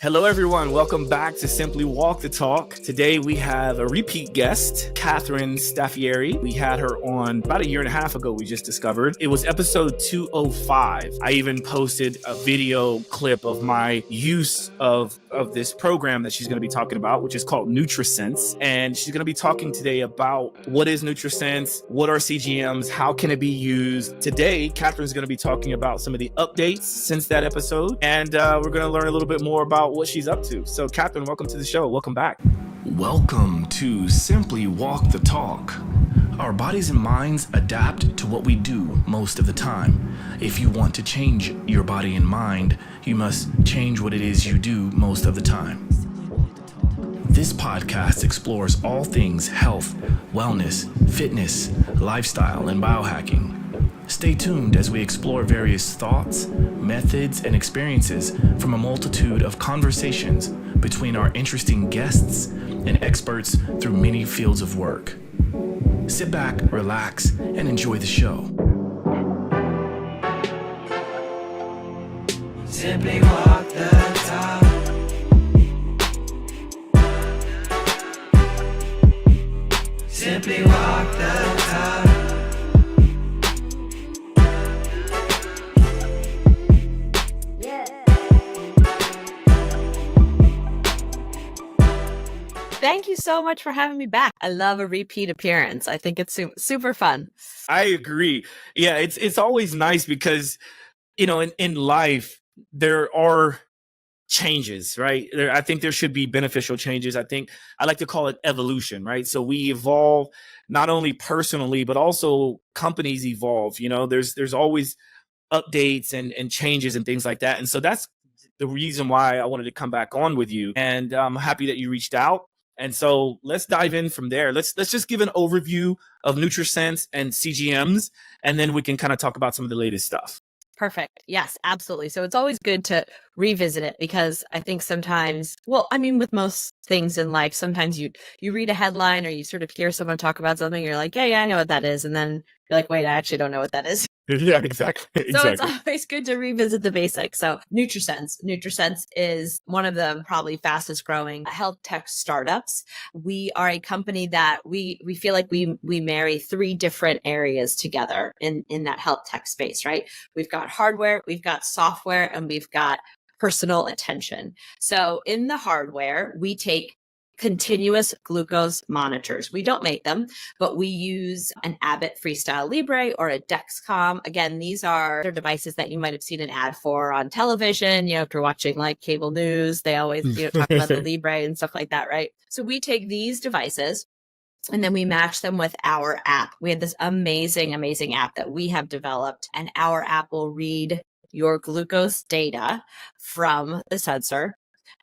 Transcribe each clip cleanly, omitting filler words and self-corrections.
Hello, everyone. Welcome back to Simply Walk the Talk. Today, we have a repeat guest, Catherine Staffieri. We had her on about a year and a half ago, we just discovered. It was episode 205. I even posted a video clip of my use of this program that she's going to be talking about, which is called Nutrisense. And she's going to be talking today about what is Nutrisense, what are CGMs, how can it be used. Today, Catherine's going to be talking about some of the updates since that episode. And we're going to learn a little bit more about what she's up to. So, Catherine, welcome to the show. Welcome back. Welcome to Simply Walk the Talk. Our bodies and minds adapt to what we do most of the time. If you want to change your body and mind, you must change what it is you do most of the time. This podcast explores all things health, wellness, fitness, lifestyle, and biohacking. Stay tuned as we explore various thoughts, methods, and experiences from a multitude of conversations between our interesting guests and experts through many fields of work. Sit back, relax, and enjoy the show. Simply walk the talk. Simply walk the talk. Thank you so much for having me back. I love a repeat appearance. I think it's super fun. I agree. Yeah, it's always nice because, you know, in life, there are changes, right? I think there should be beneficial changes. I think I like to call it evolution, right? So we evolve not only personally, but also companies evolve. You know, there's always updates and changes and things like that. And so that's the reason why I wanted to come back on with you. And I'm happy that you reached out. And so let's dive in from there. Let's just give an overview of Nutrisense and CGMs, and then we can kind of talk about some of the latest stuff. Perfect. Yes, absolutely. So it's always good to revisit it because I think sometimes, with most things in life, sometimes you read a headline or you sort of hear someone talk about something, you're like, yeah, I know what that is. And then you're like, wait, I actually don't know what that is. Yeah, exactly. So it's always good to revisit the basics. So Nutrisense is one of the probably fastest growing health tech startups. We are a company that we feel like we marry three different areas together in that health tech space, right? We've got hardware, we've got software, and we've got personal attention. So in the hardware, we take continuous glucose monitors. We don't make them, but we use an Abbott Freestyle Libre or a Dexcom. Again, these are devices that you might have seen an ad for on television. You know, if you're watching like cable news, they always talk about the Libre and stuff like that, right? So we take these devices and then we match them with our app. We have this amazing app that we have developed, and our app will read your glucose data from the sensor.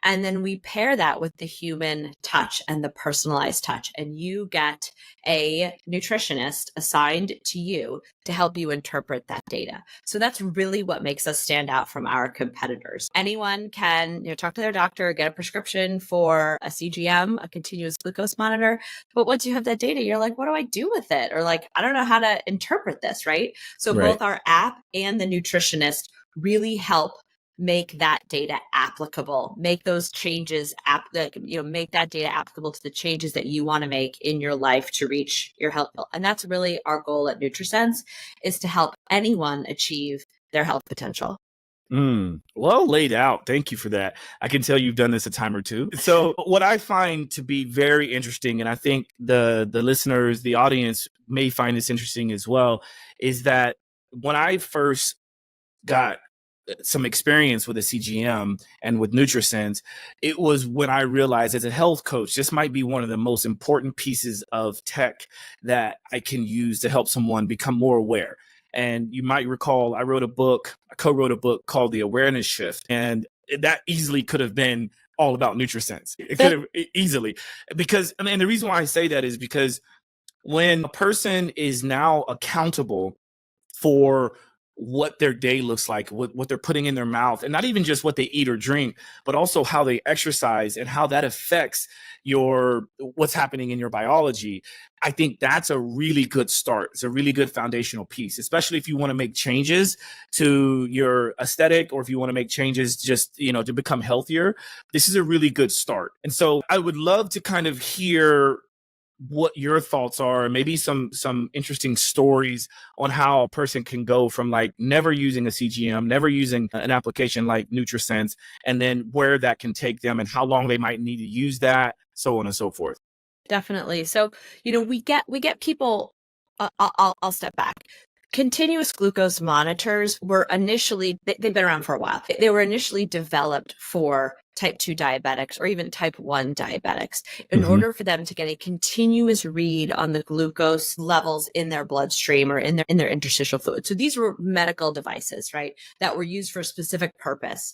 And then we pair that with the human touch and the personalized touch. And you get a nutritionist assigned to you to help you interpret that data. So that's really what makes us stand out from our competitors. Anyone can talk to their doctor, get a prescription for a CGM, a continuous glucose monitor. But once you have that data, you're like, what do I do with it? Or like, I don't know how to interpret this, right? So both our app and the nutritionist really help make that data applicable, make those changes, make that data applicable to the changes that you want to make in your life to reach your health goal. And that's really our goal at Nutrisense, is to help anyone achieve their health potential. Well laid out. Thank you for that. I can tell you've done this a time or two. So what I find to be very interesting, and I think the listeners, the audience may find this interesting as well, is that when I first got some experience with a CGM and with Nutrisense, it was when I realized as a health coach, this might be one of the most important pieces of tech that I can use to help someone become more aware. And you might recall, I co-wrote a book called The Awareness Shift. And that easily could have been all about Nutrisense. It could have easily, because, and the reason why I say that is because when a person is now accountable for what their day looks like, what they're putting in their mouth, and not even just what they eat or drink, but also how they exercise and how that affects what's happening in your biology. I think that's a really good start. It's a really good foundational piece, especially if you want to make changes to your aesthetic, or if you want to make changes just, to become healthier. This is a really good start. And so I would love to kind of hear what your thoughts are, maybe some interesting stories on how a person can go from like never using a CGM, never using an application like Nutrisense, and then where that can take them and how long they might need to use that, so on and so forth. Definitely. So, we get people, I'll step back. Continuous glucose monitors were initially, they've been around for a while. They were initially developed for type 2 diabetics or even type 1 diabetics in order for them to get a continuous read on the glucose levels in their bloodstream or in their interstitial fluid. So these were medical devices, right, that were used for a specific purpose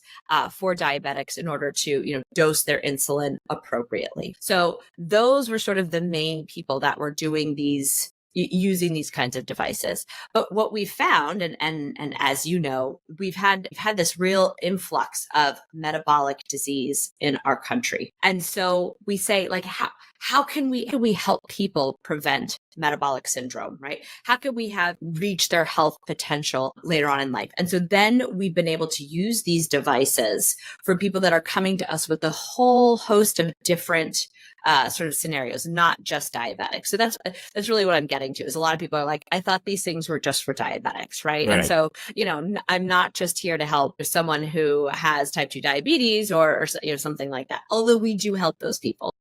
for diabetics in order to, dose their insulin appropriately. So those were sort of the main people that were doing using these kinds of devices. But what we found, and as you know, we've had this real influx of metabolic disease in our country. And so we say, like, how can we help people prevent metabolic syndrome, right? How can we reach their health potential later on in life? And so then we've been able to use these devices for people that are coming to us with a whole host of different sort of scenarios, not just diabetics. So that's really what I'm getting to, is a lot of people are like, I thought these things were just for diabetics, right? And so, I'm not just here to help someone who has type 2 diabetes or something like that, although we do help those people.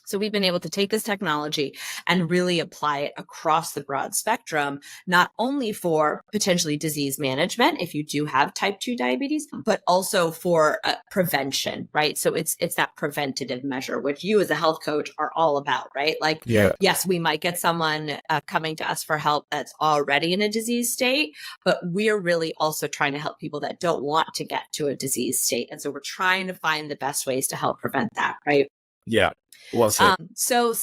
So we've been able to take this technology and really apply it across the broad spectrum, not only for potentially disease management, if you do have type 2 diabetes, but also for prevention, right? So it's that preventative measure, which you as a health coach are all about, right? Like, yes, we might get someone coming to us for help that's already in a disease state, but we're really also trying to help people that don't want to get to a disease state. And so we're trying to find the best ways to help prevent that, right? Yeah. Well said. So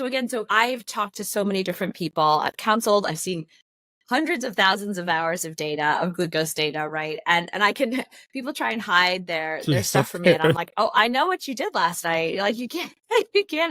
again, so I've talked to so many different people. I've counseled. I've seen hundreds of thousands of hours of data, of glucose data, right? And people try and hide their stuff from me, and I'm like, oh, I know what you did last night. Like, you can't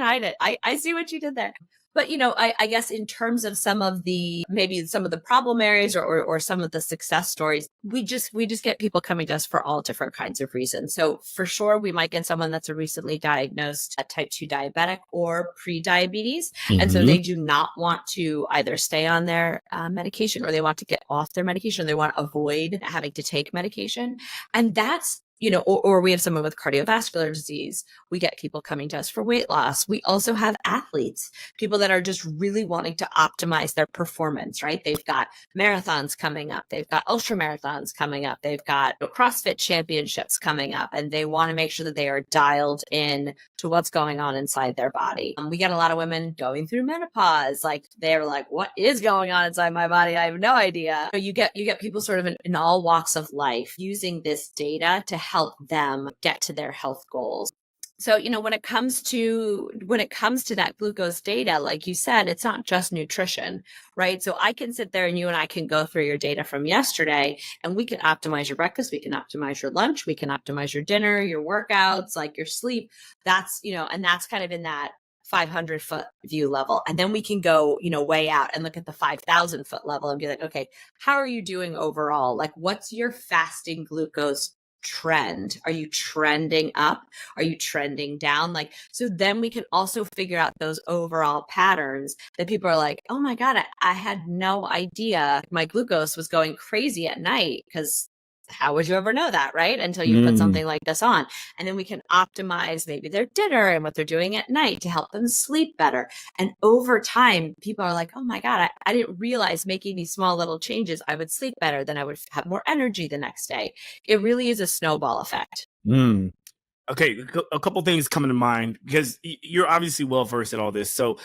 hide it. I see what you did there. But, I guess in terms of maybe some of the problem areas or some of the success stories, we just get people coming to us for all different kinds of reasons. So for sure, we might get someone that's a recently diagnosed type 2 diabetic or pre-diabetes. And so they do not want to either stay on their medication, or they want to get off their medication. They want to avoid having to take medication. And that's, or we have someone with cardiovascular disease. We get people coming to us for weight loss. We also have athletes, people that are just really wanting to optimize their performance, right? They've got marathons coming up. They've got ultra marathons coming up. They've got CrossFit championships coming up, and they want to make sure that they are dialed in to what's going on inside their body. We get a lot of women going through menopause. Like, they're like, what is going on inside my body? I have no idea. You get people sort of in all walks of life using this data to help them get to their health goals. So, when it comes to that glucose data, like you said, it's not just nutrition, right? So I can sit there and you and I can go through your data from yesterday, and we can optimize your breakfast, we can optimize your lunch, we can optimize your dinner, your workouts, like your sleep. That's, and that's kind of in that 500-foot view level. And then we can go, way out and look at the 5,000-foot level and be like, okay, how are you doing overall? Like, what's your fasting glucose trend? Are you trending up? Are you trending down? Like, so then we can also figure out those overall patterns that people are like, oh my God, I had no idea my glucose was going crazy at night, because how would you ever know that, right? Until you put something like this on. And then we can optimize maybe their dinner and what they're doing at night to help them sleep better. And over time, people are like, oh my God, I didn't realize making these small little changes, I would sleep better, then I would have more energy the next day. It really is a snowball effect. Okay, a couple things coming to mind, because you're obviously well-versed at all this. So,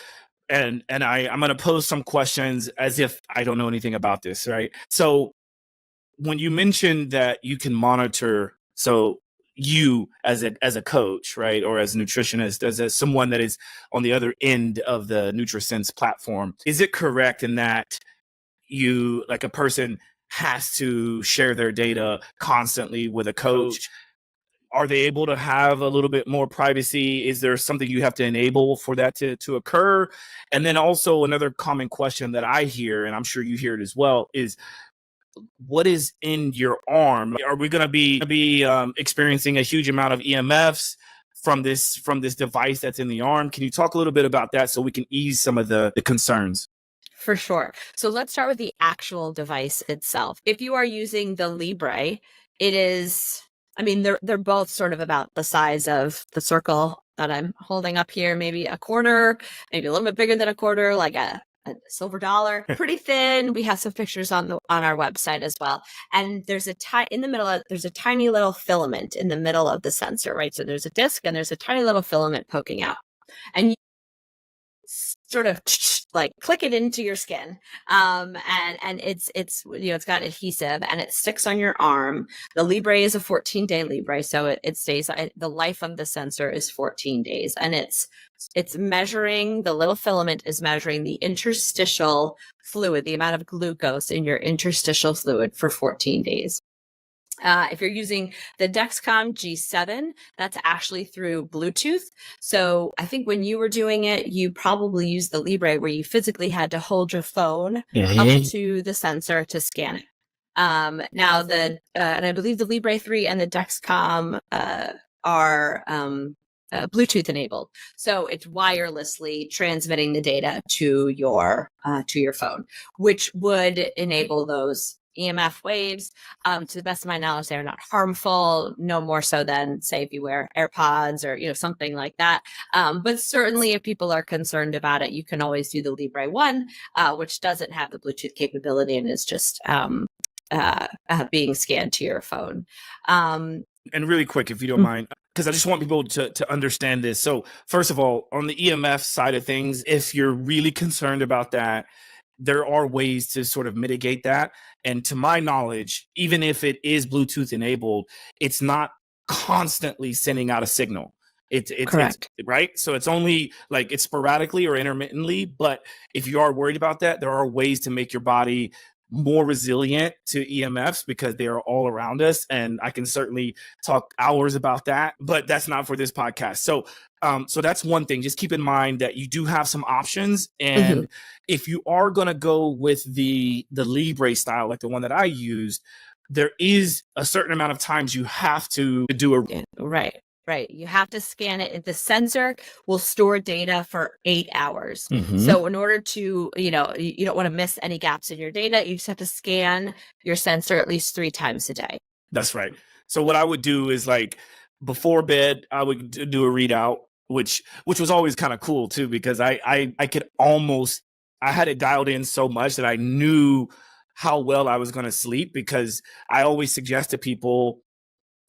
and I'm going to pose some questions as if I don't know anything about this, right? So when you mentioned that you can monitor, so you as a coach, right, or as a nutritionist, as someone that is on the other end of the Nutrisense platform, is it correct in that you, like, a person has to share their data constantly with a coach. Are they able to have a little bit more privacy? Is there something you have to enable for that to occur? And then also another common question that I hear, and I'm sure you hear it as well, is what is in your arm? Are we going to be experiencing a huge amount of EMFs from this device that's in the arm? Can you talk a little bit about that so we can ease some of the concerns? For sure. So let's start with the actual device itself. If you are using the Libre, it is, I mean, they're both sort of about the size of the circle that I'm holding up here, maybe a quarter, maybe a little bit bigger than a quarter, like a silver dollar, pretty thin. We have some pictures on our website as well. And there's in the middle, there's a tiny little filament in the middle of the sensor, right? So there's a disc and there's a tiny little filament poking out. And you sort of like click it into your skin. And it's, it's got adhesive and it sticks on your arm. The Libre is a 14-day Libre. So it stays, the life of the sensor is 14 days. And it's measuring, the little filament is measuring the interstitial fluid, the amount of glucose in your interstitial fluid for 14 days. If you're using the Dexcom G7, that's actually through Bluetooth. So I think when you were doing it, you probably used the Libre where you physically had to hold your phone up to the sensor to scan it. Now and I believe the Libre 3 and the Dexcom are Bluetooth enabled. So it's wirelessly transmitting the data to your phone, which would enable those EMF waves. To the best of my knowledge, they're not harmful, no more so than, say, if you wear AirPods or something like that. But certainly if people are concerned about it, you can always do the Libre 1, which doesn't have the Bluetooth capability and is just being scanned to your phone. And really quick, if you don't mind, because I just want people to understand this. So first of all, on the EMF side of things, if you're really concerned about that, there are ways to sort of mitigate that. And to my knowledge, even if it is Bluetooth enabled, it's not constantly sending out a signal. It's correct. Right. So it's only like it's sporadically or intermittently. But if you are worried about that, there are ways to make your body more resilient to EMFs because they are all around us. And I can certainly talk hours about that, but that's not for this podcast. So that's one thing. Just keep in mind that you do have some options. And if you are going to go with the Libre style, like the one that I used, there is a certain amount of times you have to do a Right. You have to scan it. The sensor will store data for 8 hours. So in order to, you don't want to miss any gaps in your data, you just have to scan your sensor at least 3 times a day. That's right. So what I would do is like before bed, I would do a readout, which was always kind of cool too, because I could almost, I had it dialed in so much that I knew how well I was going to sleep, because I always suggest to people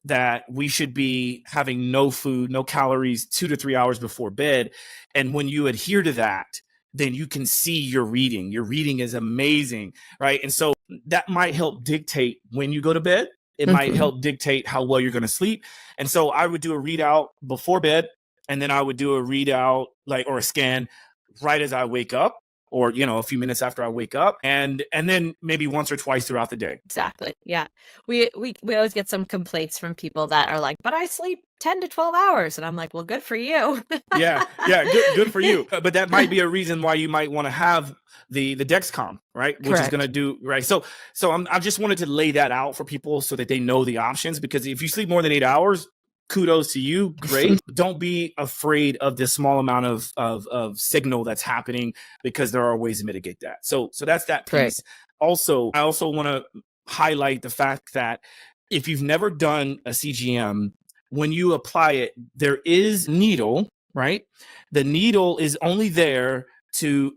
that we should be having no food, no calories 2 to 3 hours before bed. And when you adhere to that, then you can see your reading. Your reading is amazing, right? And so that might help dictate when you go to bed. It might help dictate how well you're going to sleep. And so I would do a readout before bed, and then I would do a readout or a scan right as I wake up, or, a few minutes after I wake up, and then maybe once or twice throughout the day. Exactly. Yeah. We always get some complaints from people that are like, but I sleep 10 to 12 hours. And I'm like, well, good for you. Yeah. Good for you. But that might be a reason why you might want to have the Dexcom, right? Which Correct. is going to do, right. So I just wanted to lay that out for people so that they know the options, because if you sleep more than 8 hours, kudos to you. Great. Don't be afraid of the small amount of signal that's happening, because there are ways to mitigate that. So that's that piece. Correct. Also, I also want to highlight the fact that if you've never done a CGM, when you apply it, there is needle, right? The needle is only there to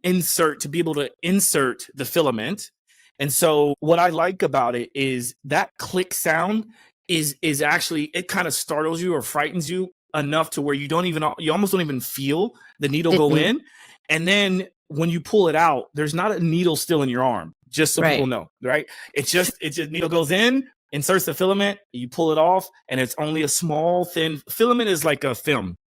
be able to insert the filament. And so what I like about it is that click sound is actually, it kind of startles you or frightens you enough to where you almost don't even feel the needle go in. And then when you pull it out, there's not a needle still in your arm, just so people know, right? It's just needle goes in, inserts the filament, you pull it off, and it's only a small thin filament. Is like a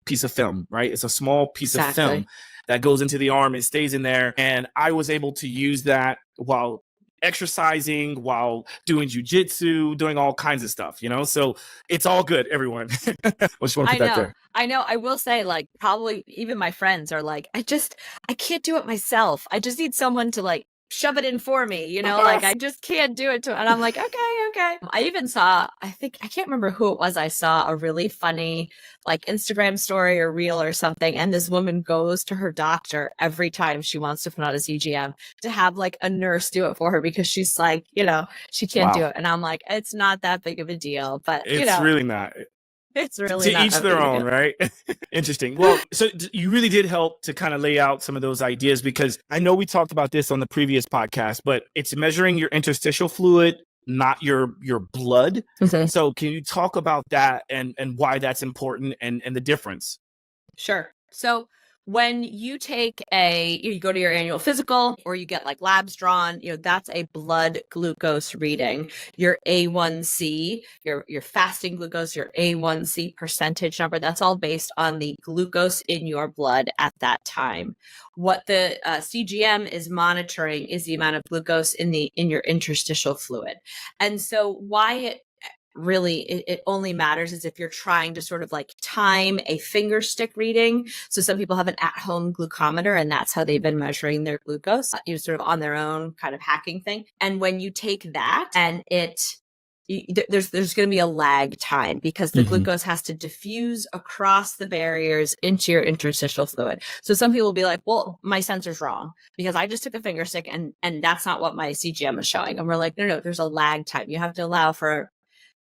piece of film, right? It's a small piece of film that goes into the arm. It stays in there. And I was able to use that while exercising, while doing jujitsu, doing all kinds of stuff, you know? So it's all good, everyone. I just want to put that there. I know. I will say, like, probably even my friends are like, I can't do it myself. I just need someone to like shove it in for me, you know, like I just can't do it. And I'm like, okay. I even saw, I can't remember who it was. I saw a really funny like Instagram story or reel or something. And this woman goes to her doctor every time she wants to put out a CGM to have like a nurse do it for her because she's like, you know, she can't do it. And I'm like, it's not that big of a deal, but it's, you know, really not. It's really to each their own, right? Interesting. Well, so you really did help to kind of lay out some of those ideas, because I know we talked about this on the previous podcast, but it's measuring your interstitial fluid, not your blood. Okay. So can you talk about that and why that's important and the difference? Sure. So when you you go to your annual physical or you get like labs drawn, you know, that's a blood glucose reading. Your A1C, your fasting glucose, your A1C percentage number, that's all based on the glucose in your blood at that time. What the CGM is monitoring is the amount of glucose in your interstitial fluid. And so why it only matters is if you're trying to sort of like time a finger stick reading. So some people have an at-home glucometer, and that's how they've been measuring their glucose, sort of on their own kind of hacking thing. And when you take that and there's going to be a lag time because the glucose has to diffuse across the barriers into your interstitial fluid. So some people will be like, well, my sensor's wrong because I just took a finger stick and that's not what my CGM is showing. And we're like, no, there's a lag time. You have to allow for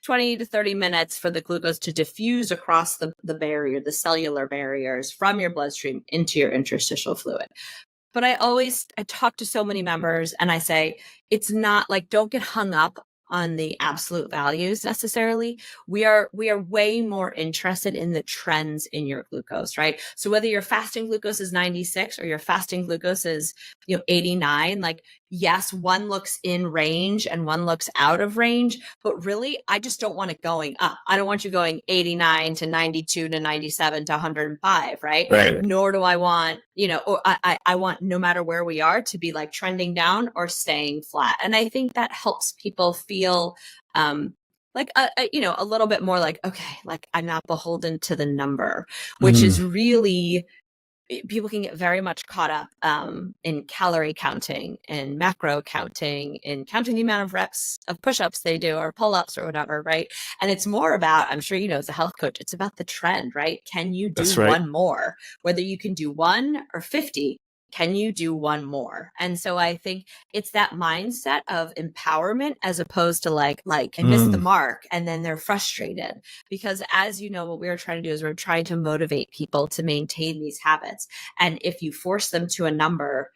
20 to 30 minutes for the glucose to diffuse across the barrier, the cellular barriers from your bloodstream into your interstitial fluid. But I talk to so many members and I say, it's not like, don't get hung up on the absolute values necessarily. We are way more interested in the trends in your glucose, right? So whether your fasting glucose is 96 or your fasting glucose is 89, like yes, one looks in range and one looks out of range, but really I just don't want it going up. I don't want you going 89 to 92 to 97 to 105, right? Nor do I want, or I want no matter where we are to be like trending down or staying flat. And I think that helps people feel like a little bit more like, okay, like I'm not beholden to the number, which is really, people can get very much caught up in calorie counting and macro counting and counting the amount of reps of push-ups they do or pull-ups or whatever, right? And it's more about, I'm sure as a health coach, it's about the trend, right? Can you do one more? Whether you can do 1 or 50, can you do one more? And so I think it's that mindset of empowerment as opposed to like I missed the mark and then they're frustrated. Because as you know, what we're trying to do is we're trying to motivate people to maintain these habits. And if you force them to a number,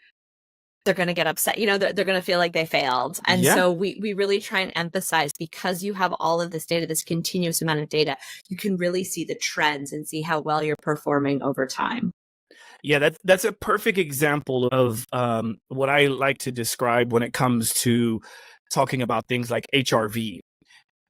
they're going to get upset. They're going to feel like they failed. And so we really try and emphasize, because you have all of this data, this continuous amount of data, you can really see the trends and see how well you're performing over time. Yeah, that's a perfect example of what I like to describe when it comes to talking about things like HRV.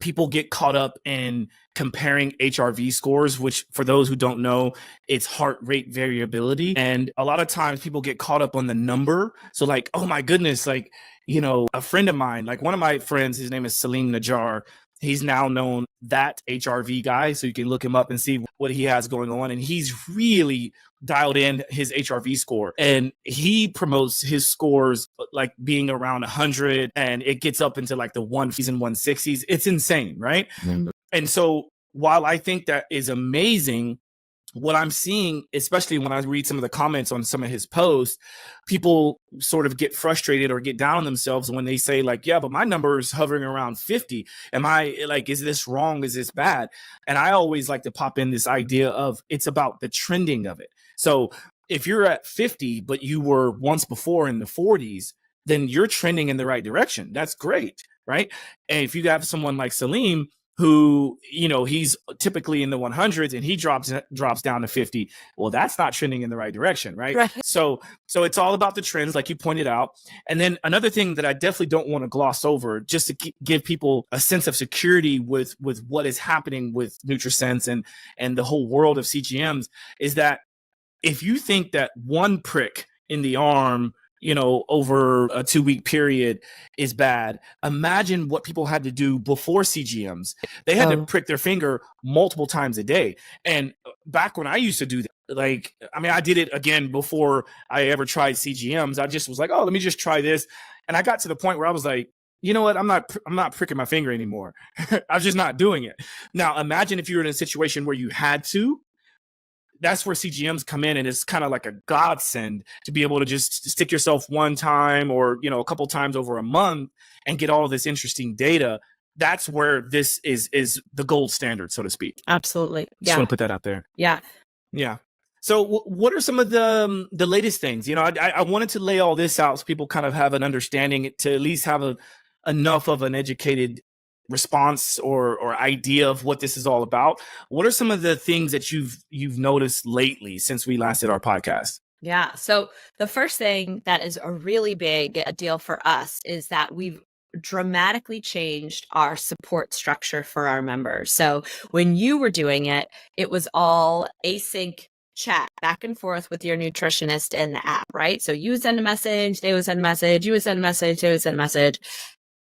People get caught up in comparing HRV scores, which for those who don't know, it's heart rate variability. And a lot of times people get caught up on the number. So like, oh my goodness, like, a friend of mine, like one of my friends, his name is Salim Najjar. He's now known that HRV guy. So you can look him up and see what he has going on. And he's really dialed in his HRV score. And he promotes his scores like being around 100, and it gets up into like the 150s and 160s. It's insane, right? And so while I think that is amazing, what I'm seeing, especially when I read some of the comments on some of his posts, people sort of get frustrated or get down on themselves when they say like, yeah, but my number is hovering around 50. Am I like, is this wrong? Is this bad? And I always like to pop in this idea of it's about the trending of it. So if you're at 50, but you were once before in the 40s, then you're trending in the right direction. That's great, right? And if you have someone like Salim, who, he's typically in the 100s and he drops down to 50. Well, that's not trending in the right direction, right? So it's all about the trends, like you pointed out. And then another thing that I definitely don't want to gloss over, just to give people a sense of security with what is happening with Nutrisense and the whole world of CGMs, is that if you think that one prick in the arm over a 2-week period is bad. Imagine what people had to do before CGMs. They had to prick their finger multiple times a day. And back when I used to do that, I did it again before I ever tried CGMs. I just was like, oh, let me just try this. And I got to the point where I was like, you know what? I'm not pricking my finger anymore. I'm just not doing it. Now, imagine if you were in a situation where you had to. That's where CGMs come in, and it's kind of like a godsend to be able to just stick yourself one time or, a couple times over a month and get all of this interesting data. That's where this is the gold standard, so to speak. Absolutely. Just want to put that out there. Yeah. Yeah. So what are some of the latest things? I wanted to lay all this out so people kind of have an understanding, to at least have enough of an educated response or idea of what this is all about. What are some of the things that you've noticed lately since we last did our podcast? Yeah. So the first thing that is a really big deal for us is that we've dramatically changed our support structure for our members. So when you were doing it, it was all async chat back and forth with your nutritionist in the app, right? So you would send a message, they would send a message, you would send a message, they would send a message.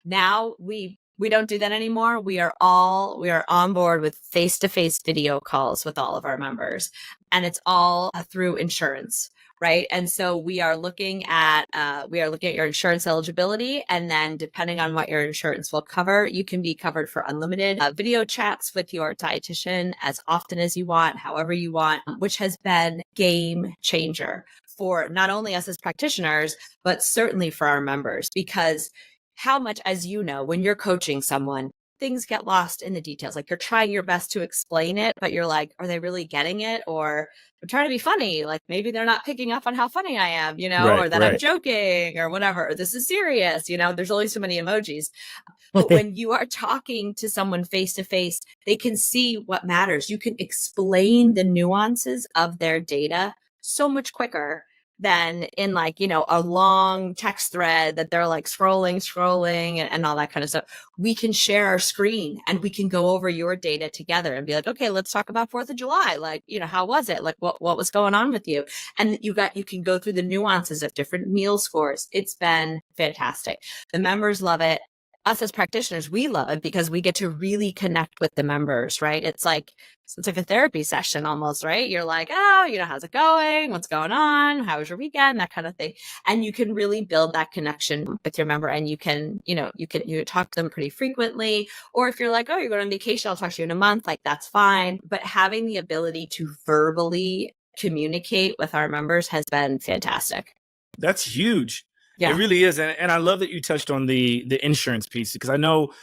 Now we don't do that anymore. We are on board with face-to-face video calls with all of our members, and it's all through insurance, right? And so we are looking at your insurance eligibility, and then depending on what your insurance will cover, you can be covered for unlimited video chats with your dietitian as often as you want, however you want, which has been game changer for not only us as practitioners, but certainly for our members, because how much, as you know, when you're coaching someone, things get lost in the details. Like, you're trying your best to explain it, but you're like, are they really getting it? Or I'm trying to be funny. Like, maybe they're not picking up on how funny I am, Right, or that right. I'm joking or whatever. Or this is serious. There's only so many emojis. But when you are talking to someone face to face, they can see what matters. You can explain the nuances of their data so much quicker than in a long text thread that they're like scrolling and all that kind of stuff. We can share our screen and we can go over your data together and be like, okay, let's talk about 4th of July. Like, how was it? Like, what was going on with you? And you can go through the nuances of different meal scores. It's been fantastic. The members love it. Us as practitioners, we love it because we get to really connect with the members, right? It's like a therapy session almost, right? You're like, oh, how's it going? What's going on? How was your weekend? That kind of thing. And you can really build that connection with your member, and you can talk to them pretty frequently. Or if you're like, oh, you're going on vacation, I'll talk to you in a month, like, that's fine. But having the ability to verbally communicate with our members has been fantastic. That's huge. Yeah. It really is. And I love that you touched on the insurance piece, because I know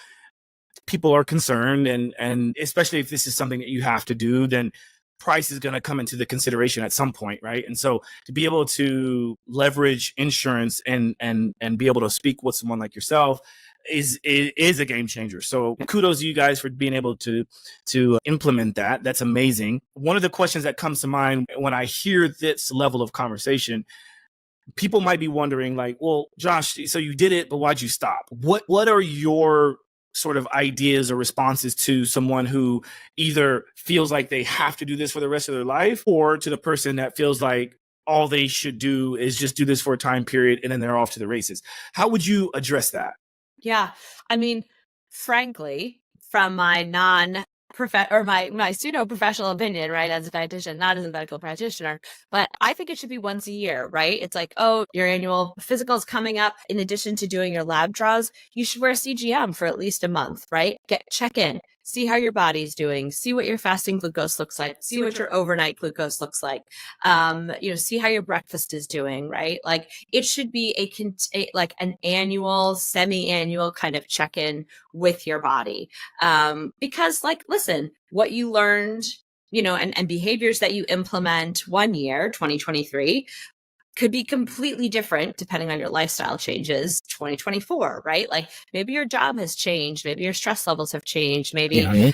people are concerned, and especially if this is something that you have to do, then price is going to come into the consideration at some point, right? And so to be able to leverage insurance and be able to speak with someone like yourself is a game changer. So kudos to you guys for being able to implement that. That's amazing. One of the questions that comes to mind when I hear this level of conversation, people might be wondering, like, well, Josh, so you did it, but why'd you stop? What are your sort of ideas or responses to someone who either feels like they have to do this for the rest of their life, or to the person that feels like all they should do is just do this for a time period and then they're off to the races? How would you address that? Yeah. I mean, frankly, from my my pseudo professional opinion, right, as a dietitian, not as a medical practitioner, but I think it should be once a year, right? It's like, oh, your annual physical is coming up. In addition to doing your lab draws, you should wear a CGM for at least a month, right? Check in, see how your body's doing, see what your fasting glucose looks like, see what your overnight glucose looks like, see how your breakfast is doing, right? Like, it should be like an annual, semi-annual kind of check-in with your body. Because, like, listen, what you learned, and behaviors that you implement one year, 2023, could be completely different depending on your lifestyle changes 2024, right? Like, maybe your job has changed, maybe your stress levels have changed, maybe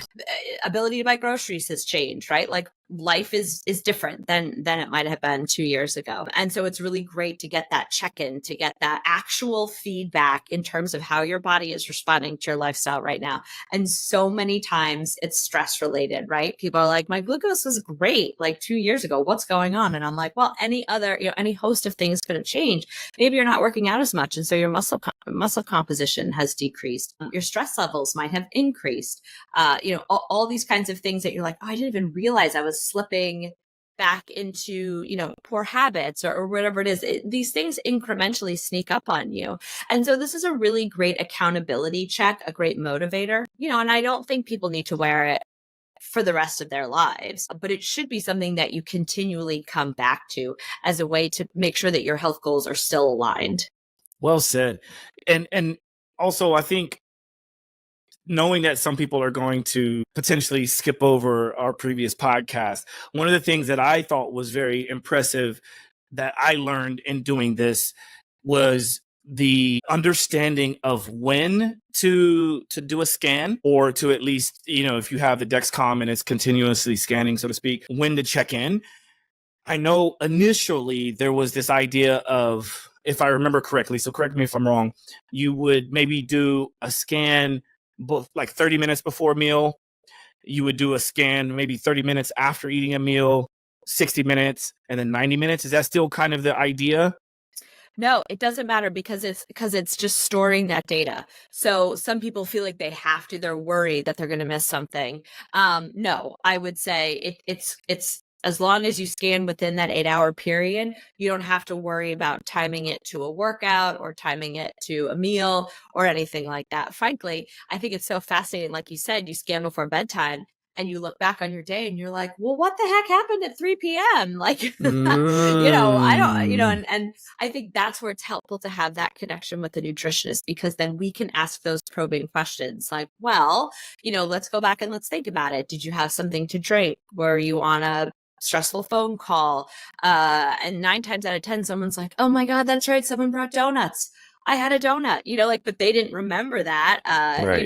ability to buy groceries has changed, right? Like, life is different than it might have been 2 years ago. And so it's really great to get that check-in, to get that actual feedback in terms of how your body is responding to your lifestyle right now. And so many times it's stress related, right? People are like, my glucose was great like 2 years ago. What's going on? And I'm like, well, any host of things could have changed. Maybe you're not working out as much. And so your muscle composition has decreased. Your stress levels might have increased. All these kinds of things that you're like, oh, I didn't even realize I was slipping back into, poor habits or whatever it is. These things incrementally sneak up on you. And so this is a really great accountability check, a great motivator, and I don't think people need to wear it for the rest of their lives, but it should be something that you continually come back to as a way to make sure that your health goals are still aligned. Well said. And also, I think knowing that some people are going to potentially skip over our previous podcast, one of the things that I thought was very impressive that I learned in doing this was the understanding of when to do a scan, or to at least, if you have the Dexcom and it's continuously scanning, so to speak, when to check in. I know initially there was this idea of, if I remember correctly, so correct me if I'm wrong, you would maybe do a scan like 30 minutes before a meal. You would do a scan maybe 30 minutes after eating a meal, 60 minutes, and then 90 minutes. Is that still kind of the idea? No, it doesn't matter because it's just storing that data. So some people feel like they have to, they're worried that they're going to miss something. No, I would say it's as long as you scan within that 8-hour period, you don't have to worry about timing it to a workout or timing it to a meal or anything like that. Frankly, I think it's so fascinating. Like you said, you scan before bedtime and you look back on your day and you're like, well, what the heck happened at 3 p.m.? Like, I don't, and I think that's where it's helpful to have that connection with the nutritionist, because then we can ask those probing questions like, well, let's go back and let's think about it. Did you have something to drink? Were you on a stressful phone call? And 9 times out of 10, someone's like, oh my God, that's right, someone brought donuts. I had a donut, but they didn't remember that, Right.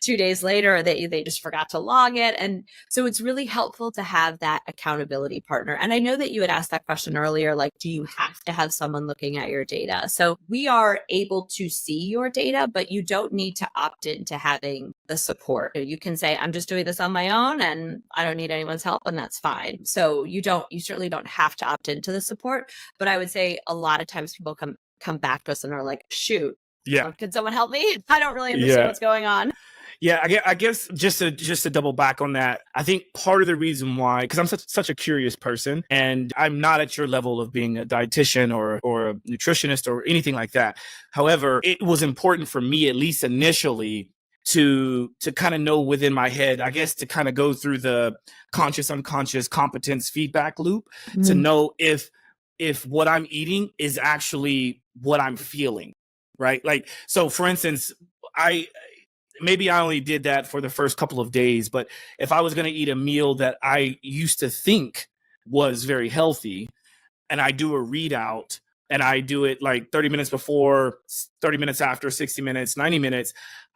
2 days later, they just forgot to log it. And so it's really helpful to have that accountability partner. And I know that you had asked that question earlier, like, do you have to have someone looking at your data? So we are able to see your data, but you don't need to opt into having the support. You can say, I'm just doing this on my own and I don't need anyone's help, and that's fine. So you certainly don't have to opt into the support. But I would say a lot of times people come back to us and are like, shoot, Yeah. can someone help me? I don't really understand what's going on. Yeah, I guess just to double back on that, I think part of the reason why, because I'm such a curious person, and I'm not at your level of being a dietitian or a nutritionist or anything like that. However, it was important for me, at least initially, to kind of know within my head, I guess, to kind of go through the conscious, unconscious competence feedback loop to know if what I'm eating is actually what I'm feeling, right? Like, so for instance, maybe I only did that for the first couple of days, but if I was going to eat a meal that I used to think was very healthy, and I do a readout and I do it like 30 minutes before, 30 minutes after, 60 minutes, 90 minutes,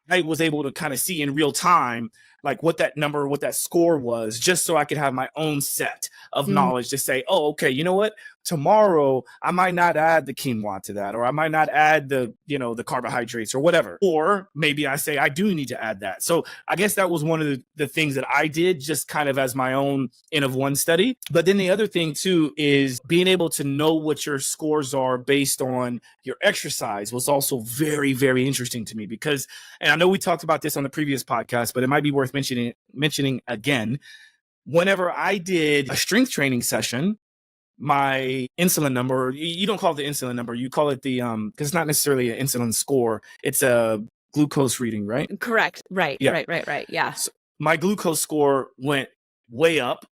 I was able to kind of see in real time, like what that score was, just so I could have my own set of knowledge to say, oh, okay, you know what? Tomorrow I might not add the quinoa to that, or I might not add the carbohydrates or whatever. Or maybe I say I do need to add that. So I guess that was one of the things that I did, just kind of as my own N of 1 study. But then the other thing too is being able to know what your scores are based on your exercise was also very, very interesting to me, because, and I know we talked about this on the previous podcast, but it might be worth mentioning again. Whenever I did a strength training session, my insulin number, you don't call it the insulin number, you call it the because it's not necessarily an insulin score, it's a glucose reading, right? Correct. Right. Yeah. Right. Yeah. So my glucose score went way up,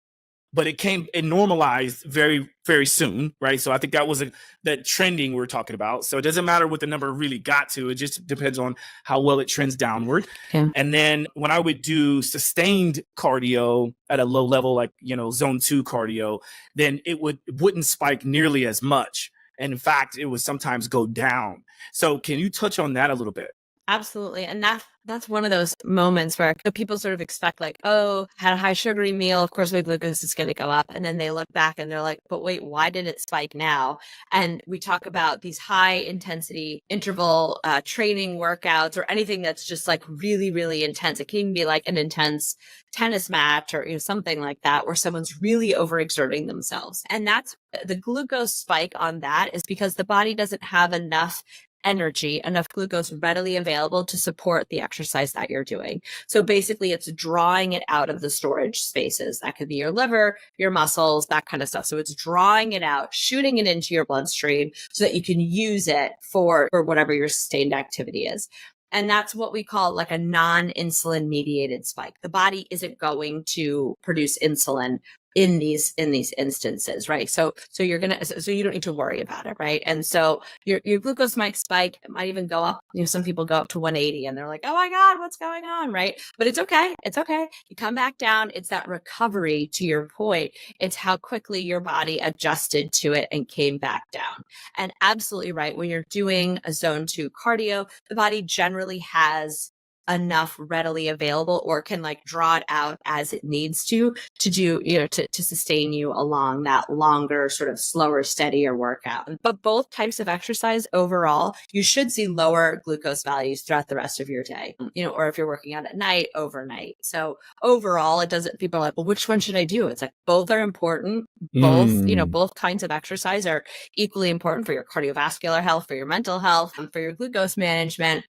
but it normalized very, very soon, right? So I think that was that trending we're talking about. So it doesn't matter what the number really got to, it just depends on how well it trends downward. Yeah. And then when I would do sustained cardio at a low level, like, zone 2 cardio, then it wouldn't spike nearly as much. And in fact, it would sometimes go down. So can you touch on that a little bit? Absolutely. And that's one of those moments where people sort of expect like, oh, had a high sugary meal, of course my glucose is going to go up. And then they look back and they're like, but wait, why did it spike now? And we talk about these high intensity interval training workouts or anything that's just like really, really intense. It can even be like an intense tennis match or something like that, where someone's really overexerting themselves. And that's the glucose spike on that is because the body doesn't have enough energy, enough glucose readily available to support the exercise that you're doing. So basically it's drawing it out of the storage spaces. That could be your liver, your muscles, that kind of stuff. So it's drawing it out, shooting it into your bloodstream so that you can use it for whatever your sustained activity is. And that's what we call like a non-insulin mediated spike. The body isn't going to produce insulin in these instances, right? So you don't need to worry about it, right? And so your glucose might spike, it might even go up. Some people go up to 180 and they're like, oh my God, what's going on, right? But it's okay. It's okay. You come back down. It's that recovery, to your point. It's how quickly your body adjusted to it and came back down. And absolutely right. When you're doing a zone 2 cardio, the body generally has enough readily available or can like draw it out as it needs to do, to sustain you along that longer, sort of slower, steadier workout. But both types of exercise overall, you should see lower glucose values throughout the rest of your day, or if you're working out at night, overnight. So overall, it doesn't, people are like, well, which one should I do? It's like, both are important. Both kinds of exercise are equally important for your cardiovascular health, for your mental health, and for your glucose management.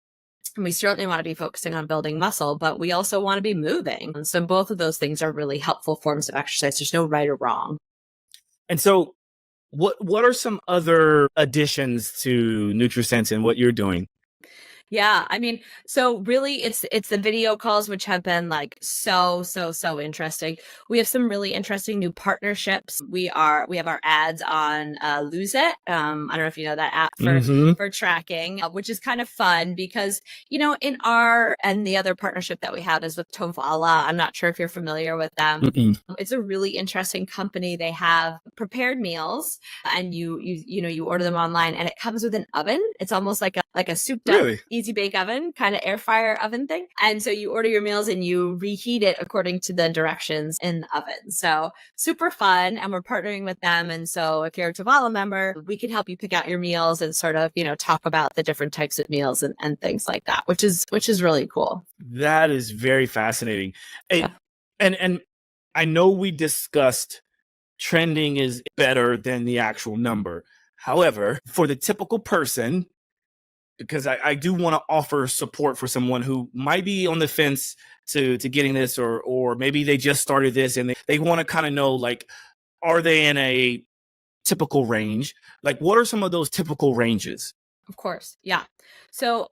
And we certainly want to be focusing on building muscle, but we also want to be moving. And so both of those things are really helpful forms of exercise. There's no right or wrong. And so what are some other additions to Nutrisense and what you're doing? Yeah, I mean, so really it's the video calls, which have been like so interesting. We have some really interesting new partnerships. We have our ads on Lose It. I don't know if you know that app for tracking, which is kind of fun because, and the other partnership that we have is with Tovala. I'm not sure if you're familiar with them. It's a really interesting company. They have prepared meals and you order them online and it comes with an oven. It's almost like a souped up easy bake oven, kind of air fryer oven thing. And so you order your meals and you reheat it according to the directions in the oven. So super fun. And we're partnering with them. And so if you're a Tovala member, we can help you pick out your meals and sort of, talk about the different types of meals and things like that, which is really cool. That is very fascinating. And I know we discussed trending is better than the actual number. However, for the typical person, because I do want to offer support for someone who might be on the fence to getting this, or maybe they just started this and they want to kind of know, like, are they in a typical range? Like, what are some of those typical ranges? Of course. Yeah. So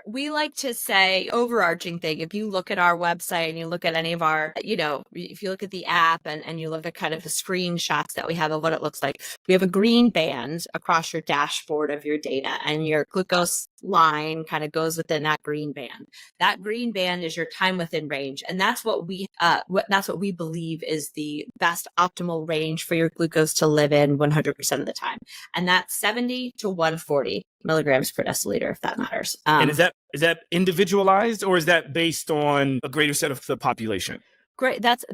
we like to say overarching thing, if you look at our website and you look at any of our, if you look at the app and you look at kind of the screenshots that we have of what it looks like, we have a green band across your dashboard of your data and your glucose line kind of goes within that green band. That green band is your time within range. And that's what we believe is the best optimal range for your glucose to live in 100% of the time. And that's 70 to 140 milligrams per deciliter, if that matters. And is that individualized, or is that based on a greater set of the population? Great. That's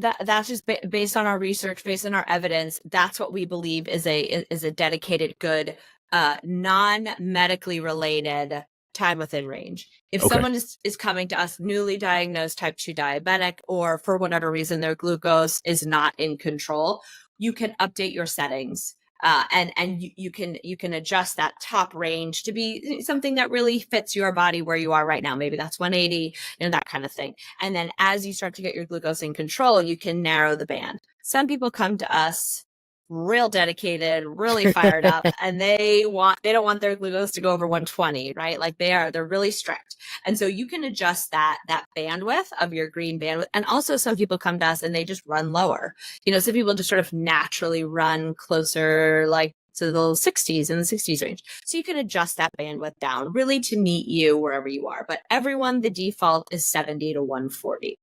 just based on our research, based on our evidence. That's what we believe is a dedicated, good, non-medically related time within range. If someone is coming to us newly diagnosed type 2 diabetic, or for whatever reason their glucose is not in control, you can update your settings. And you can adjust that top range to be something that really fits your body where you are right now. Maybe that's 180, that kind of thing. And then as you start to get your glucose in control, you can narrow the band. Some people come to us real dedicated, really fired up, and they don't want their glucose to go over 120, right? Like they're really strict. And so you can adjust that bandwidth of your green bandwidth. And also some people come to us and they just run lower. Some people just sort of naturally run closer, like to the 60s, in the 60s range. So you can adjust that bandwidth down really to meet you wherever you are. But everyone, the default is 70 to 140.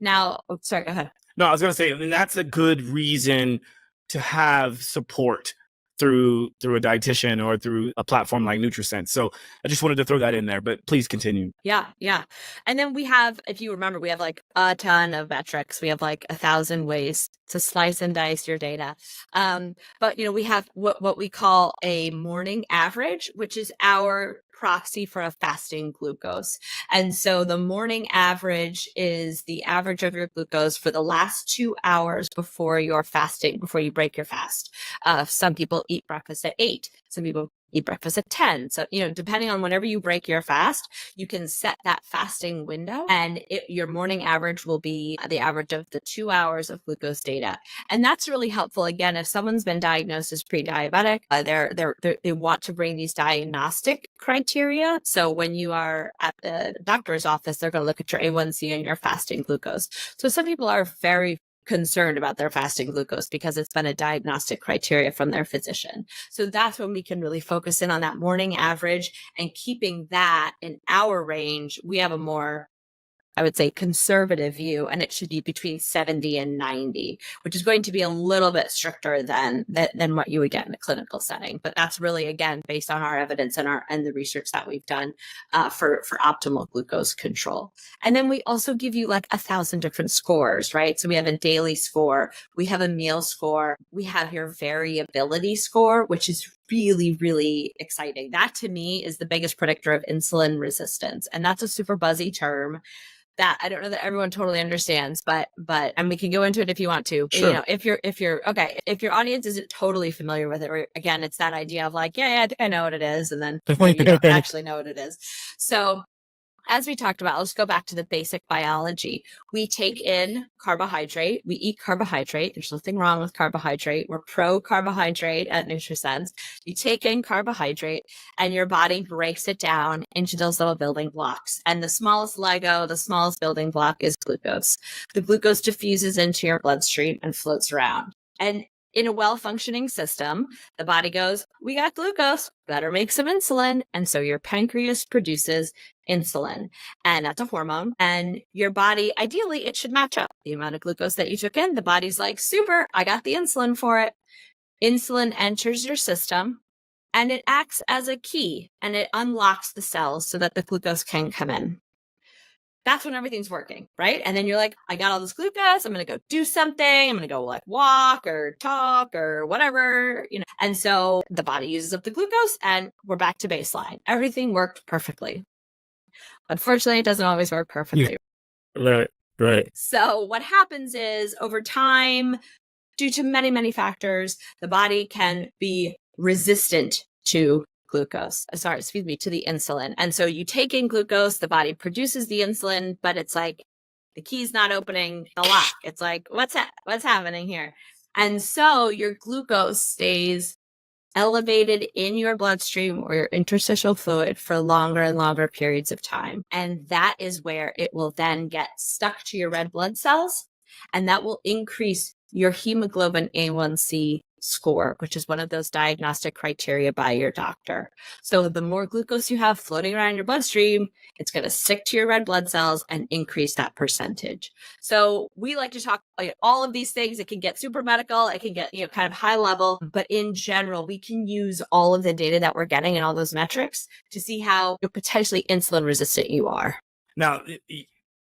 Now, sorry, go ahead. No, I was going to say, and that's a good reason to have support through a dietitian or through a platform like Nutrisense. So I just wanted to throw that in there, but please continue. Yeah. And then we have, if you remember, we have like a ton of metrics. We have like 1,000 ways to slice and dice your data. But we have what we call a morning average, which is our proxy for a fasting glucose. And so the morning average is the average of your glucose for the last 2 hours before your fasting, before you break your fast. Some people eat breakfast at 8. Some people eat breakfast at 10. So, depending on whenever you break your fast, you can set that fasting window, and your morning average will be the average of the 2 hours of glucose data. And that's really helpful. Again, if someone's been diagnosed as pre-diabetic, they want to bring these diagnostic criteria. So when you are at the doctor's office, they're going to look at your A1C and your fasting glucose. So some people are very concerned about their fasting glucose because it's been a diagnostic criteria from their physician. So that's when we can really focus in on that morning average, and keeping that in our range. We have a more, I would say, conservative view, and it should be between 70 and 90, which is going to be a little bit stricter than what you would get in a clinical setting. But that's really, again, based on our evidence and the research that we've done for optimal glucose control. And then we also give you like 1,000 different scores, right? So we have a daily score, we have a meal score, we have your variability score, which is really, really exciting. That to me is the biggest predictor of insulin resistance. And that's a super buzzy term that I don't know that everyone totally understands, but and we can go into it if you want to. Sure. If your audience isn't totally familiar with it, or again, it's that idea of like, yeah, I think I know what it is, and then you don't actually know what it is. So as we talked about, let's go back to the basic biology. We take in carbohydrate. We eat carbohydrate. There's nothing wrong with carbohydrate. We're pro-carbohydrate at Nutrisense. You take in carbohydrate, and your body breaks it down into those little building blocks. And the smallest Lego, the smallest building block is glucose. The glucose diffuses into your bloodstream and floats around. And in a well-functioning system, the body goes, we got glucose, better make some insulin. And so your pancreas produces insulin, and that's a hormone. And your body, ideally, it should match up the amount of glucose that you took in. The body's like, super, I got the insulin for it. Insulin enters your system, and it acts as a key, and it unlocks the cells so that the glucose can come in. That's when everything's working, right? And then you're like, I got all this glucose. I'm going to go do something. I'm going to go like walk or talk or whatever, And so the body uses up the glucose, and we're back to baseline. Everything worked perfectly. Unfortunately, it doesn't always work perfectly. Right. So what happens is, over time, due to many, many factors, the body can be resistant to to the insulin. And so you take in glucose, the body produces the insulin, but it's like the key's not opening the lock. It's like, what's happening here? And so your glucose stays elevated in your bloodstream or your interstitial fluid for longer and longer periods of time. And that is where it will then get stuck to your red blood cells, and that will increase your hemoglobin A1C score, which is one of those diagnostic criteria by your doctor. So the more glucose you have floating around your bloodstream, it's going to stick to your red blood cells and increase that percentage. So we like to talk about all of these things. It can get super medical. It can get, kind of high level, but in general, we can use all of the data that we're getting and all those metrics to see how potentially insulin resistant you are. Now,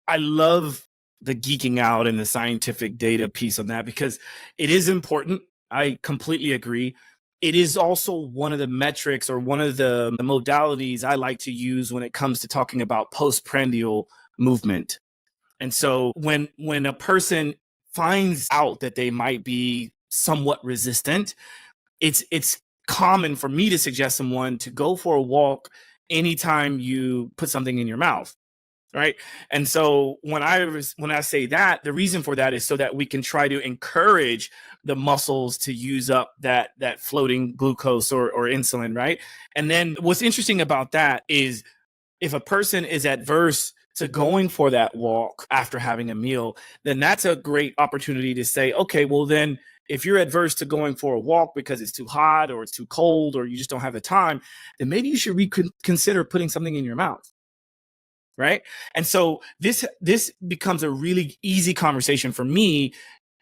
I love the geeking out and the scientific data piece on that, because it is important. I completely agree. It is also one of the metrics or one of the modalities I like to use when it comes to talking about postprandial movement. And so when a person finds out that they might be somewhat resistant, it's common for me to suggest someone to go for a walk anytime you put something in your mouth. Right. And so when I say that, the reason for that is so that we can try to encourage the muscles to use up that floating glucose or insulin. Right. And then what's interesting about that is, if a person is adverse to going for that walk after having a meal, then that's a great opportunity to say, okay, well, then if you're adverse to going for a walk because it's too hot or it's too cold or you just don't have the time, then maybe you should reconsider putting something in your mouth. Right. And so this becomes a really easy conversation for me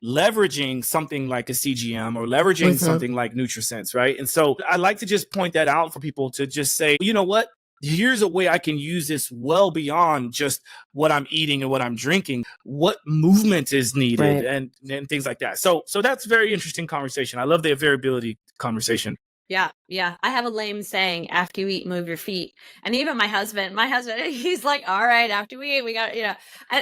leveraging something like a CGM or leveraging something like Nutrisense, right? And so I like to just point that out for people to just say, you know what? Here's a way I can use this well beyond just what I'm eating and what I'm drinking, what movement is needed and things like that. So that's very interesting conversation. I love the variability conversation. Yeah. Yeah. I have a lame saying, after you eat, move your feet. And even my husband, he's like, all right, after we eat, we got,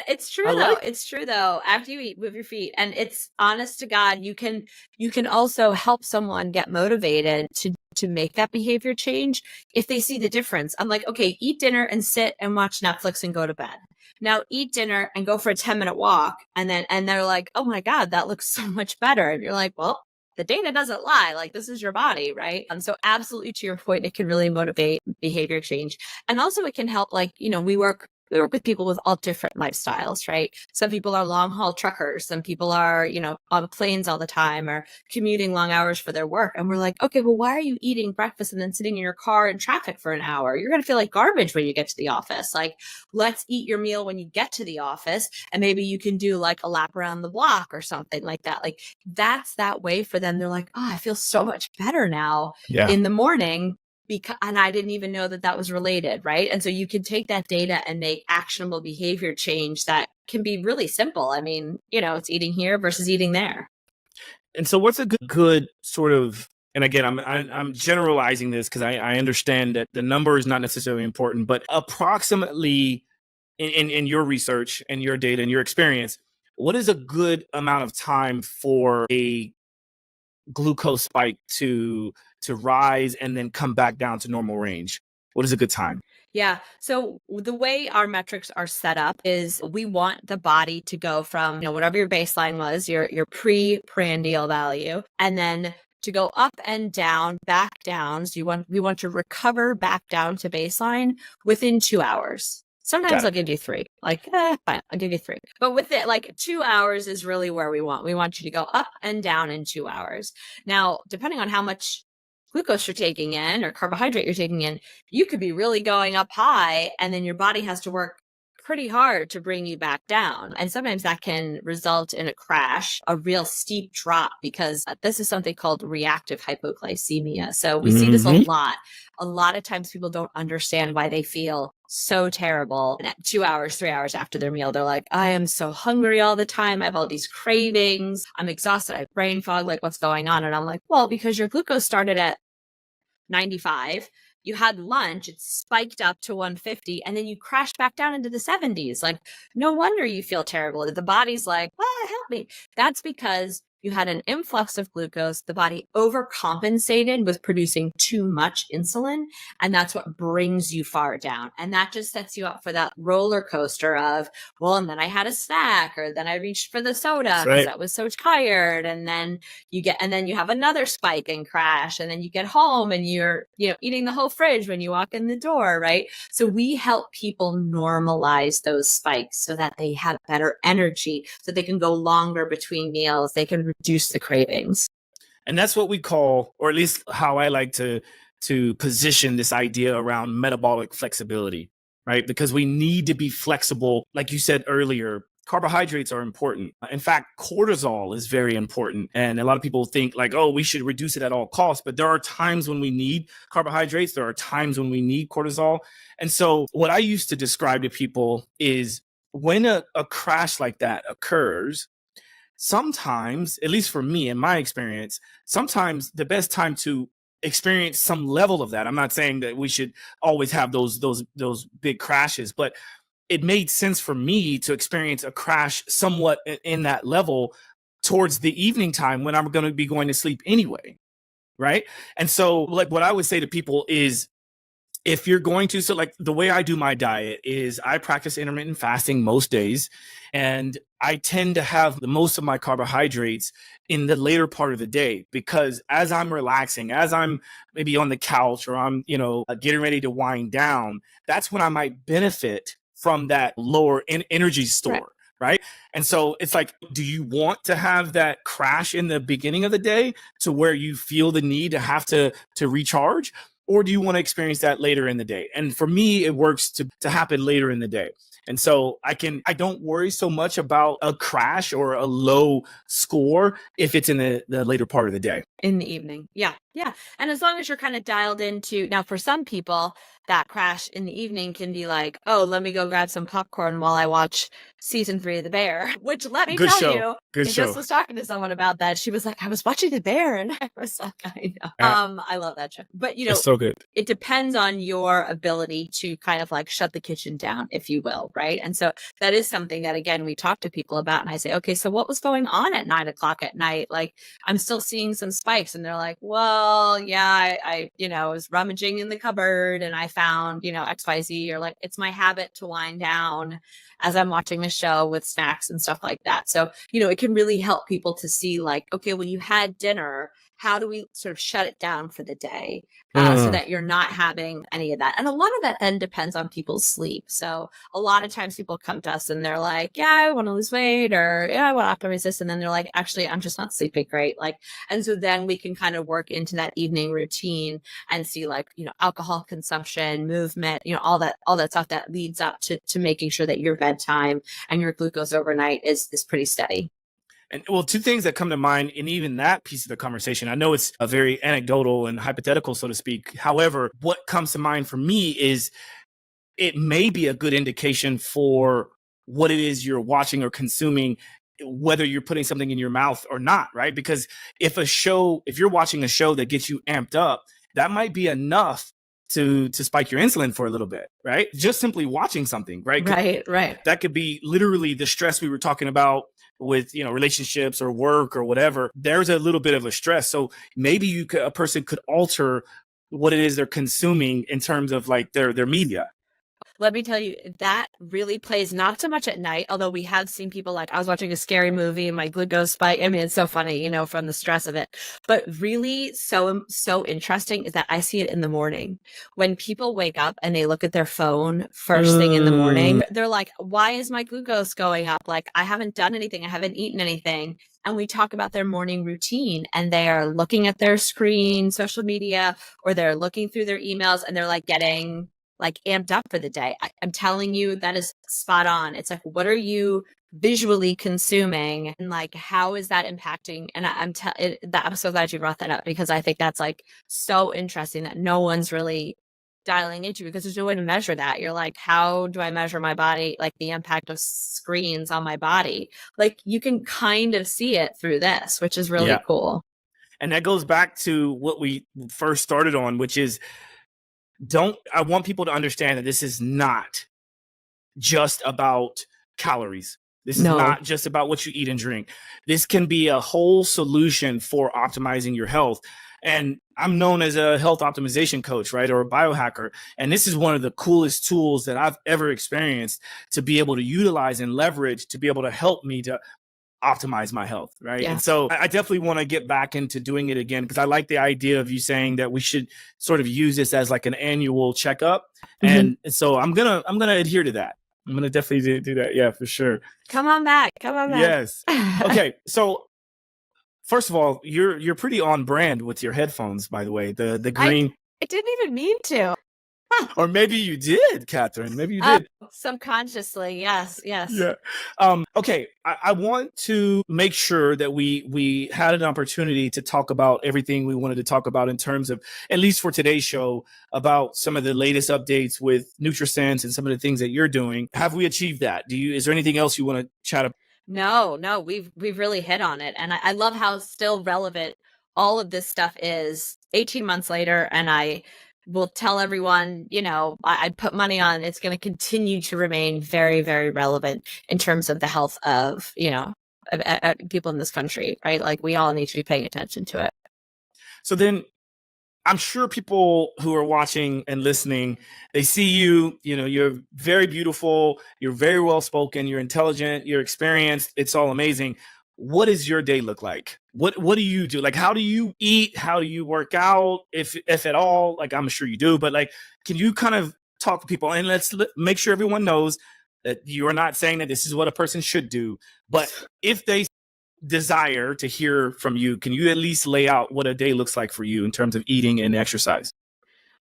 it's true though. It's true though. After you eat, move your feet. And it's honest to God, you can also help someone get motivated to make that behavior change if they see the difference. I'm like, okay, eat dinner and sit and watch Netflix and go to bed. Now eat dinner and go for a 10-minute walk. And they're like, oh my God, that looks so much better. And you're like, well, the data doesn't lie. Like, this is your body, right? So absolutely, to your point, it can really motivate behavior change. And also it can help, like, we work with people with all different lifestyles, right? Some people are long haul truckers. Some people are, on planes all the time or commuting long hours for their work. And we're like, okay, well, why are you eating breakfast and then sitting in your car in traffic for an hour? You're going to feel like garbage when you get to the office. Like, let's eat your meal when you get to the office. And maybe you can do like a lap around the block or something like that. Like, that's that way for them. They're like, oh, I feel so much better now in the morning. And I didn't even know that was related, right? And so you can take that data and make actionable behavior change that can be really simple. I mean, it's eating here versus eating there. And so what's a good sort of, and again, I'm generalizing this because I understand that the number is not necessarily important, but approximately in your research and your data and your experience, what is a good amount of time for a glucose spike to rise and then come back down to normal range? What is a good time? Yeah. So the way our metrics are set up is we want the body to go from, whatever your baseline was, your pre-prandial value, and then to go up and down, back down. So we want to recover back down to baseline within 2 hours. Sometimes I'll give you 3. Like, fine, I'll give you 3. But with it, like 2 hours is really where we want you to go up and down in 2 hours. Now, depending on how much glucose you're taking in or carbohydrate you're taking in, you could be really going up high, and then your body has to work pretty hard to bring you back down. And sometimes that can result in a crash, a real steep drop, because this is something called reactive hypoglycemia. So we see this a lot. A lot of times people don't understand why they feel so terrible. And at 2 hours, 3 hours after their meal, they're like, I am so hungry all the time. I have all these cravings. I'm exhausted. I have brain fog. Like, what's going on? And I'm like, well, because your glucose started at 95. You had lunch, it spiked up to 150, and then you crashed back down into the 70s. Like, no wonder you feel terrible. The body's like, help me. That's because you had an influx of glucose. The body overcompensated with producing too much insulin, and that's what brings you far down. And that just sets you up for that roller coaster of, well, and then I had a snack, or then I reached for the soda because I was so tired. And then you have another spike and crash, and then you get home and you're, eating the whole fridge when you walk in the door, right? So we help people normalize those spikes so that they have better energy, so they can go longer between meals. They can reduce the cravings. And that's what we call, or at least how I like to position this idea around metabolic flexibility, right? Because we need to be flexible. Like you said earlier, carbohydrates are important. In fact, cortisol is very important. And a lot of people think like, oh, we should reduce it at all costs. But there are times when we need carbohydrates. There are times when we need cortisol. And so what I used to describe to people is when a crash like that occurs, sometimes, at least for me in my experience, sometimes the best time to experience some level of that, I'm not saying that we should always have those big crashes, but it made sense for me to experience a crash somewhat in that level towards the evening time when I'm going to be going to sleep anyway, right? And so like what I would say to people is, if you're going to, so like the way I do my diet is I practice intermittent fasting most days, and I tend to have the most of my carbohydrates in the later part of the day, because as I'm relaxing, as I'm maybe on the couch or I'm, getting ready to wind down, that's when I might benefit from that lower energy store. Right. And so it's like, do you want to have that crash in the beginning of the day to where you feel the need to have to recharge? Or do you want to experience that later in the day? And for me, it works to happen later in the day. And so I don't worry so much about a crash or a low score if it's in the later part of the day. In the evening. Yeah. Yeah. And as long as you're kind of dialed into, now for some people, that crash in the evening can be like, oh, let me go grab some popcorn while I watch season 3 of The Bear, which let me tell you, Good I show. just was talking to someone about that. She was like, I was watching The Bear, and I was like, I know. I love that show. But It's so good. it depends on your ability to kind of like shut the kitchen down, if you will, right? And so that is something that, again, we talk to people about, and I say, okay, so what was going on at 9:00 at night? Like, I'm still seeing some spikes, and they're like, well, yeah, I was rummaging in the cupboard and I found, XYZ, or like, it's my habit to wind down as I'm watching the show with snacks and stuff like that. So, it can really help people to see like, okay, when you had dinner, how do we sort of shut it down for the day so that you're not having any of that? And a lot of that then depends on people's sleep. So a lot of times people come to us and they're like, yeah, I want to lose weight, or yeah, I want to optimize this. And then they're like, actually, I'm just not sleeping great. Like, and so then we can kind of work into that evening routine and see like, alcohol consumption, movement, all that stuff that leads up to making sure that your bedtime and your glucose overnight is pretty steady. And well, two things that come to mind in even that piece of the conversation. I know it's a very anecdotal and hypothetical, so to speak. However, what comes to mind for me is it may be a good indication for what it is you're watching or consuming, whether you're putting something in your mouth or not, right? Because if you're watching a show that gets you amped up, that might be enough to spike your insulin for a little bit, right? Just simply watching something, right? Right. That could be literally the stress we were talking about with relationships or work or whatever. There's a little bit of a stress, so maybe a person could alter what it is they're consuming in terms of like their media. Let me tell you, that really plays not so much at night, although we have seen people like, I was watching a scary movie and my glucose spike. I mean, it's so funny, from the stress of it. But really so interesting is that I see it in the morning. When people wake up and they look at their phone first thing in the morning, they're like, why is my glucose going up? Like, I haven't done anything. I haven't eaten anything. And we talk about their morning routine, and they are looking at their screen, social media, or they're looking through their emails, and they're like getting like amped up for the day. I'm telling you, that is spot on. It's like, what are you visually consuming, and like, how is that impacting? And I'm so glad you brought that up, because I think that's like so interesting that no one's really dialing into, because there's no way to measure that. You're like, how do I measure my body? Like the impact of screens on my body. Like you can kind of see it through this, which is really cool. And that goes back to what we first started on, which is I want people to understand that this is not just about calories. This is not just about what you eat and drink. This can be a whole solution for optimizing your health. And I'm known as a health optimization coach, right? Or a biohacker. And this is one of the coolest tools that I've ever experienced to be able to utilize and leverage to be able to help me to optimize my health, right? Yeah. And so I definitely want to get back into doing it again, because I like the idea of you saying that we should sort of use this as like an annual checkup. And so I'm gonna adhere to that. I'm gonna definitely do that. Yeah, for sure. Come on back. Yes. Okay. So first of all, you're pretty on brand with your headphones, by the way. The green. I didn't even mean to. Or maybe you did, Catherine. Maybe you did. Subconsciously, yes. Yeah. Okay. I want to make sure that we had an opportunity to talk about everything we wanted to talk about in terms of, at least for today's show, about some of the latest updates with Nutrisense and some of the things that you're doing. Have we achieved that? Is there anything else you want to chat about? No, we've really hit on it. And I love how still relevant all of this stuff is 18 months later. And I will tell everyone, I'd put money on it's going to continue to remain very, very relevant in terms of the health of, people in this country, right? Like we all need to be paying attention to it. So then I'm sure people who are watching and listening, they see you, you're very beautiful, you're very well spoken, you're intelligent, you're experienced. It's all amazing. What does your day look like? What do you do? Like, how do you eat? How do you work out? If at all, like, I'm sure you do, but like, can you kind of talk to people, and let's make sure everyone knows that you are not saying that this is what a person should do, but if they desire to hear from you, can you at least lay out what a day looks like for you in terms of eating and exercise?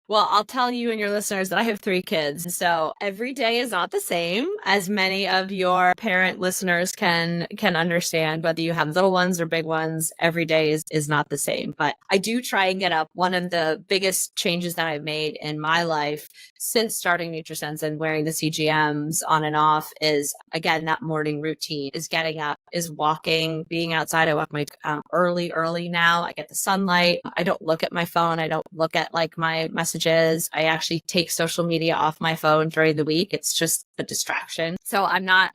Well, I'll tell you and your listeners that I have 3 kids. So every day is not the same, as many of your parent listeners can understand. Whether you have little ones or big ones, every day is not the same. But I do try and get up. One of the biggest changes that I've made in my life since starting Nutrisense and wearing the CGMs on and off is, again, that morning routine is getting up, is walking, being outside. I walk my early now. I get the sunlight. I don't look at my phone. I don't look at like my messages. I actually take social media off my phone during the week. It's just a distraction. So I'm not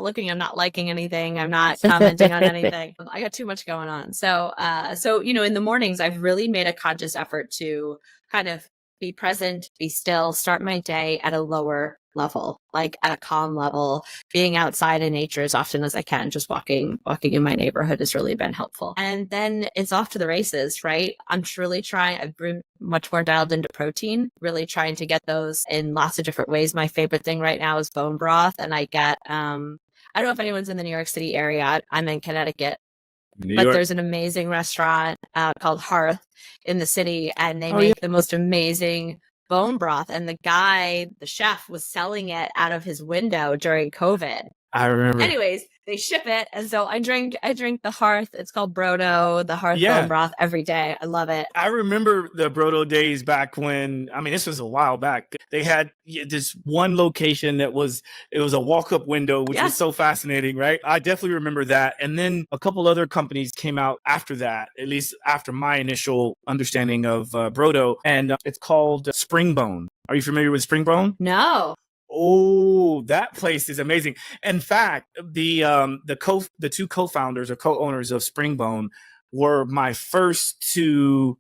looking, I'm not liking anything. I'm not commenting on anything. I got too much going on. So, in the mornings, I've really made a conscious effort to kind of be present, be still, start my day at a lower level, like at a calm level, being outside in nature as often as I can. Just walking in my neighborhood has really been helpful. And then it's off to the races, right? I'm truly trying. I've been much more dialed into protein, really trying to get those in lots of different ways. My favorite thing right now is bone broth. And I get, I don't know if anyone's in the New York City area. I'm in Connecticut. But there's an amazing restaurant called Hearth in the city, and they make the most amazing bone broth. And the chef was selling it out of his window during COVID. I remember. Anyways, they ship it. And so I drink the Hearth. It's called Brodo, the Hearth bone broth every day. I love it. I remember the Brodo days back when, this was a while back. They had this one location it was a walk-up window, which was so fascinating, right? I definitely remember that. And then a couple other companies came out after that, at least after my initial understanding of Brodo. And it's called Springbone. Are you familiar with Springbone? No. Oh, that place is amazing. In fact, the two co-founders or co-owners of Springbone were my first 2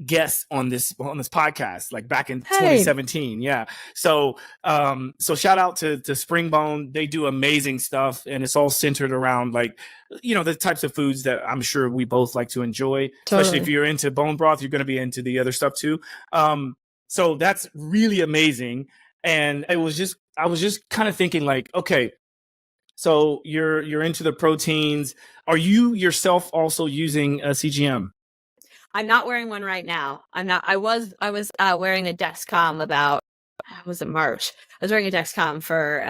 guests on this podcast, like back in 2017. Yeah. So shout out to Springbone. They do amazing stuff, and it's all centered around the types of foods that I'm sure we both like to enjoy. Totally. Especially if you're into bone broth, you're going to be into the other stuff too. So that's really amazing. And I was just kind of thinking like, okay, so you're into the proteins. Are you yourself also using a CGM? I'm not wearing one right now. I'm not. I was wearing a Dexcom about, was it March? I was wearing a Dexcom for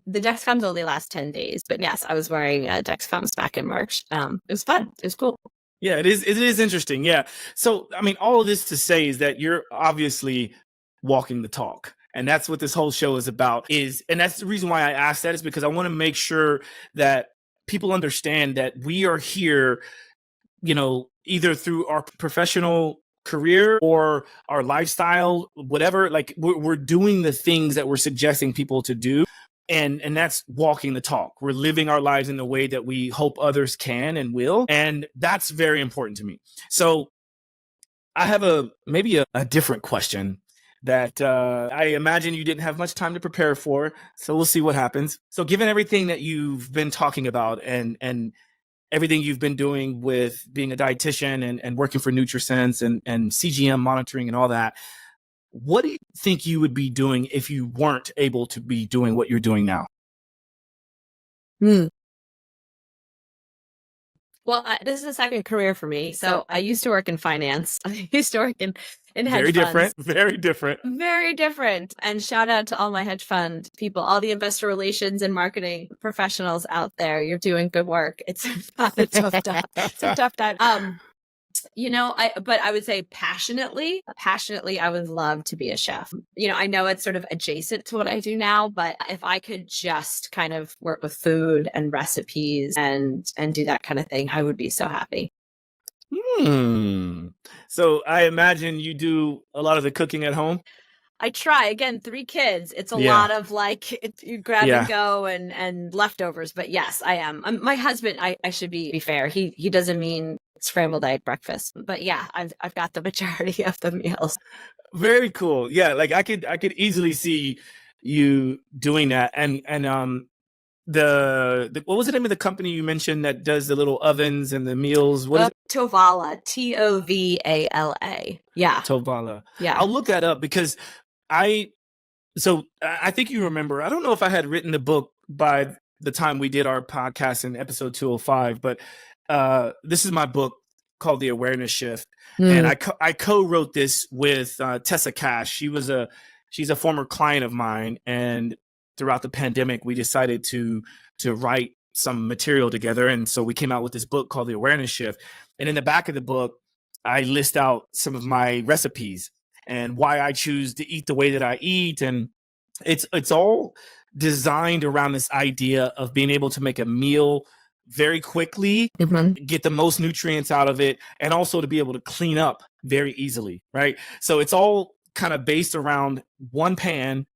the Dexcoms only last 10 days, but yes, I was wearing Dexcoms back in March. It was fun. It was cool. Yeah, it is interesting. Yeah. So all of this to say is that you're obviously walking the talk. And that's what this whole show is about. And that's the reason why I asked that, is because I want to make sure that people understand that we are here, either through our professional career or our lifestyle, whatever, like we're doing the things that we're suggesting people to do. And that's walking the talk. We're living our lives in the way that we hope others can and will. And that's very important to me. So I have maybe a different question that I imagine you didn't have much time to prepare for. So we'll see what happens. So given everything that you've been talking about and everything you've been doing with being a dietitian and working for Nutrisense and CGM monitoring and all that, what do you think you would be doing if you weren't able to be doing what you're doing now? Well, this is a second career for me. So I used to work in finance. I used to work in hedge funds. Very different. Very different. And shout out to all my hedge fund people, all the investor relations and marketing professionals out there. You're doing good work. It's not a tough time. It's a tough time. But I would say passionately, I would love to be a chef. I know it's sort of adjacent to what I do now, but if I could just kind of work with food and recipes and do that kind of thing, I would be so happy. So I imagine you do a lot of the cooking at home? I try. Again, 3 kids. It's a lot of you grab and go and leftovers. But yes, I am. My husband, I should be fair. He doesn't mean scrambled egg breakfast. But yeah, I've got the majority of the meals. Very cool. Yeah, like I could easily see you doing that. And the what was the name of the company you mentioned that does the little ovens and the meals? What is it? Tovala, Tovala. Yeah. Tovala. Yeah. I'll look that up because I think you remember, I don't know if I had written the book by the time we did our podcast in episode 205, but this is my book, called The Awareness Shift. Mm. And I co-wrote this with Tessa Cash. She's a former client of mine. And throughout the pandemic, we decided to write some material together. And so we came out with this book called The Awareness Shift. And in the back of the book, I list out some of my recipes and why I choose to eat the way that I eat. And it's all designed around this idea of being able to make a meal very quickly, get the most nutrients out of it, and also to be able to clean up very easily, right? So it's all kind of based around one pan,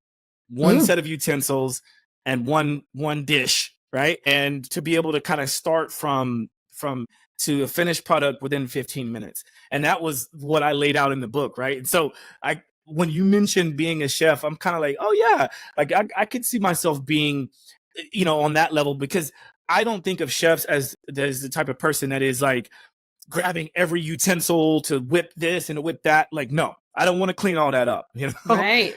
one set of utensils, and one dish, right? And to be able to kind of start from to a finished product within 15 minutes. And that was what I laid out in the book, right? And so when you mentioned being a chef, I'm kind of like, oh yeah, like I could see myself being, on that level, because I don't think of chefs as the type of person that is like grabbing every utensil to whip this and to whip that. Like, no, I don't want to clean all that up, Right.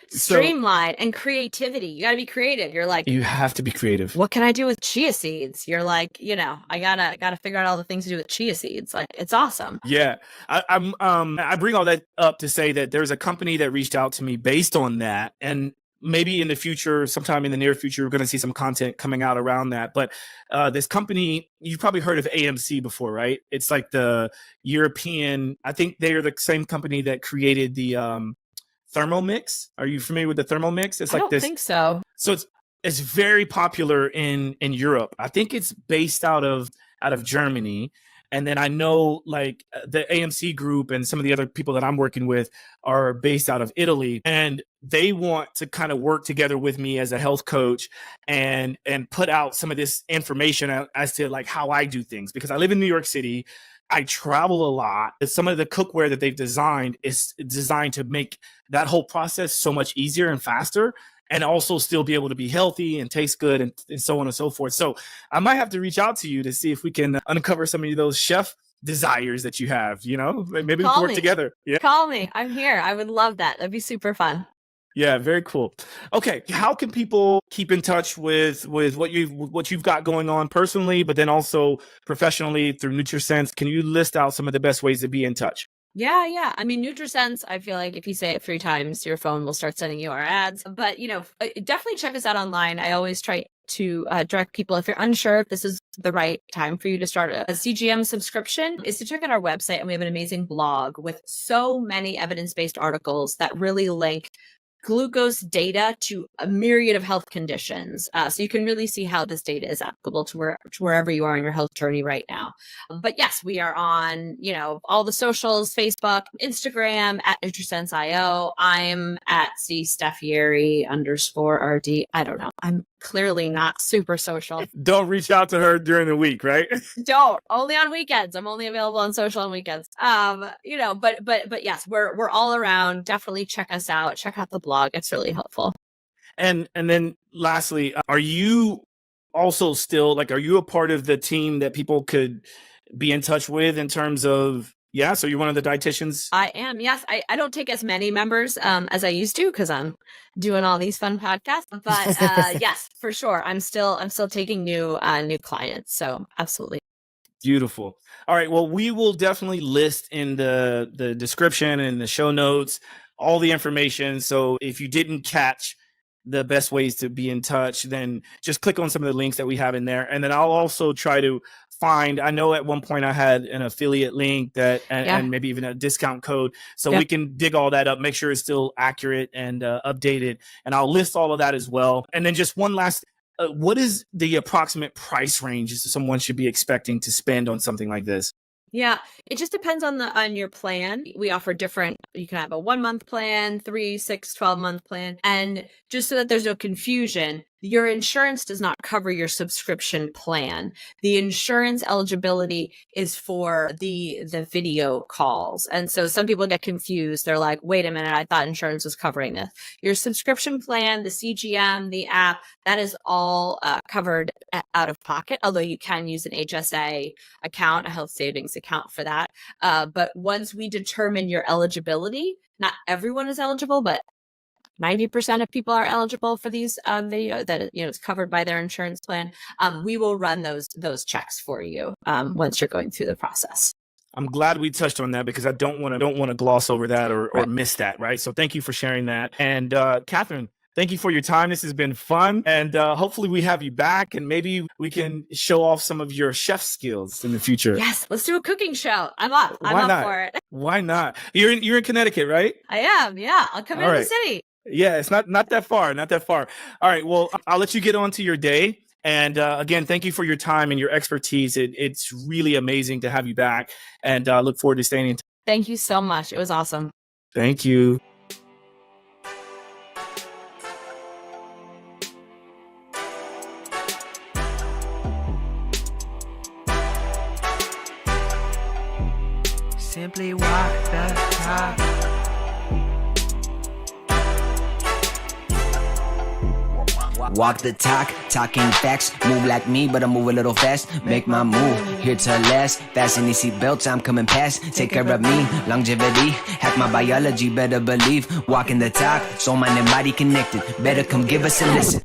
So- Streamline and creativity. You got to be creative. You're like, You have to be creative. what can I do with chia seeds? You're like, I gotta figure out all the things to do with chia seeds. Like, it's awesome. Yeah, I bring all that up to say that there's a company that reached out to me based on that, and maybe in the future, sometime in the near future, we're going to see some content coming out around that. But this company, you've probably heard of AMC before, right? It's like the European. I think they are the same company that created the Thermomix. Are you familiar with the Thermomix? It's I like don't this. think so. So it's very popular in Europe. I think it's based out of Germany. And then I know like the AMC group and some of the other people that I'm working with are based out of Italy, and they want to kind of work together with me as a health coach and put out some of this information as to like how I do things, because I live in New York City. I travel a lot. Some of the cookware that they've designed is designed to make that whole process so much easier and faster, and also still be able to be healthy and taste good and so on and so forth. So I might have to reach out to you to see if we can uncover some of those chef desires that you have, maybe we Call can work me. together. Yeah. Call me. I'm here. I would love that. That'd be super fun. Yeah, very cool. Okay, how can people keep in touch with what you've got going on personally, but then also professionally through Nutrisense? Can you list out some of the best ways to be in touch? Yeah. I mean, Nutrisense, I feel like if you say it 3 times, your phone will start sending you our ads. But, definitely check us out online. I always try to direct people, if you're unsure if this is the right time for you to start a CGM subscription, is to check out our website. And we have an amazing blog with so many evidence-based articles that really link glucose data to a myriad of health conditions. So you can really see how this data is applicable to wherever you are in your health journey right now. But yes, we are on, all the socials, Facebook, Instagram, at Nutrisense.io. I'm at Staffieri _RD. I don't know. I'm clearly not super social. Don't reach out to her during the week, right? Don't. Only on weekends. I'm only available on social on weekends. But yes, we're all around. Definitely check us out. Check out the blog. It's really helpful. And then lastly, are you also still are you a part of the team that people could be in touch with in terms of, so you're one of the dietitians? I am. Yes. I don't take as many members as I used to, because I'm doing all these fun podcasts. But yes, for sure. I'm still taking new clients. So absolutely. Beautiful. All right. Well, we will definitely list in the description and the show notes all the information. So if you didn't catch the best ways to be in touch, then just click on some of the links that we have in there. And then I'll also try to find, I know at one point I had an affiliate link and maybe even a discount code. So we can dig all that up, make sure it's still accurate and updated. And I'll list all of that as well. And then just one last, what is the approximate price range someone should be expecting to spend on something like this? Yeah, it just depends on your plan. We offer different, you can have a 1-month plan, 3, 6, 12-month plan. And just so that there's no confusion, your insurance does not cover your subscription plan. The insurance eligibility is for the video calls. And so some people get confused. They're like, wait a minute, I thought insurance was covering this. Your subscription plan, the CGM, the app, that is all covered out of pocket, although you can use an HSA account, a health savings account for that. But once we determine your eligibility, not everyone is eligible, but 90% of people are eligible for these, that it's covered by their insurance plan. We will run those checks for you once you're going through the process. I'm glad we touched on that because I don't want to gloss over that or Right. miss that, right? So thank you for sharing that. And Catherine, thank you for your time. This has been fun. And hopefully we have you back and maybe we can show off some of your chef skills in the future. Yes, let's do a cooking show. I'm up. I'm Why up not? for it. Why not? You're in Connecticut, right? I am. Yeah, I'll come All into right. the city. Yeah, it's not that far. All right, well, I'll let you get on to your day. And again, thank you for your time and your expertise. It's really amazing to have you back, and look forward to staying in touch. Thank you so much. It was awesome. Thank you. Simply walk the talk. Walk the talk, talking facts. Move like me, but I move a little fast. Make my move, here to last. Fasten these seatbelts, I'm coming past. Take care of me, longevity. Hack my biology, better believe. Walking the talk, soul, mind, and body connected. Better come give us a listen.